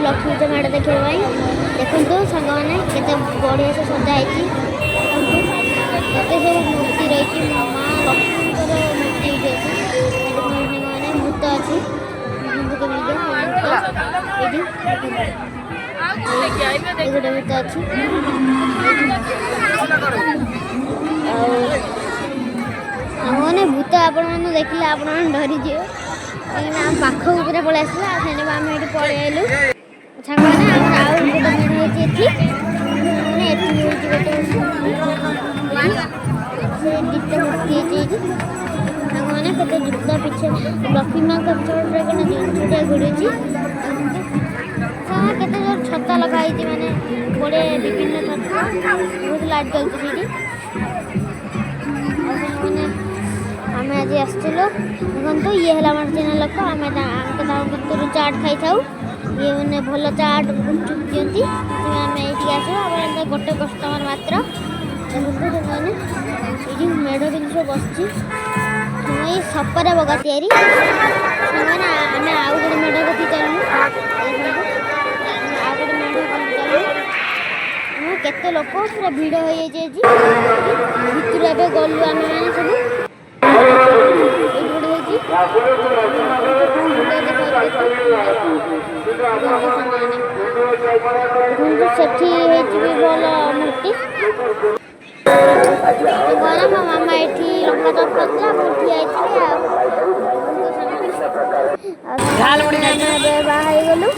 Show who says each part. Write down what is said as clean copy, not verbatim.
Speaker 1: लक्ष्मी पूजा मेढ़ देखा देखो सांग मैंने केते बढ़िया से सजा है सब मूर्ति रही माँ लक्ष्मी मूर्ति ये सांग मैंने भूत अच्छी गोटे भूत अच्छी मैंने भूत आपण मैंने देखिले आप डरीजे कहीं आम पाख पूरा पलि आसला से आम ये पलि आलु सांग मैंने आउ गोटे गीत मूर्ति सांग मैंने केते जुत्ता पीछे लक्ष्मी माँ का छोटे जिनटा घोड़ी केते जोर छता लगाई मैंने बड़े विभिन्न छता बहुत लाइट जलती मैंने आम आज आसलु देखो ये है आम चैनल लोक आम चाट खाई था ये मैंने भल चाट गुपचुप दिखती आम ये आस गोटे कस्टमर मात्र देखो मैंने ये मेढ़ जिन सब बस सपरा बगा तैयारी आम आउ गोटे मेढ़ कथी चलू आउ गोटे मेढ़ चलू केते लोक पूरा भिड़ हो जाए भितर ए गलु आम मैंने सब सेठी भल मूर्ति मो मामा ये लंका चप करता मुठी आई बाहर गलु।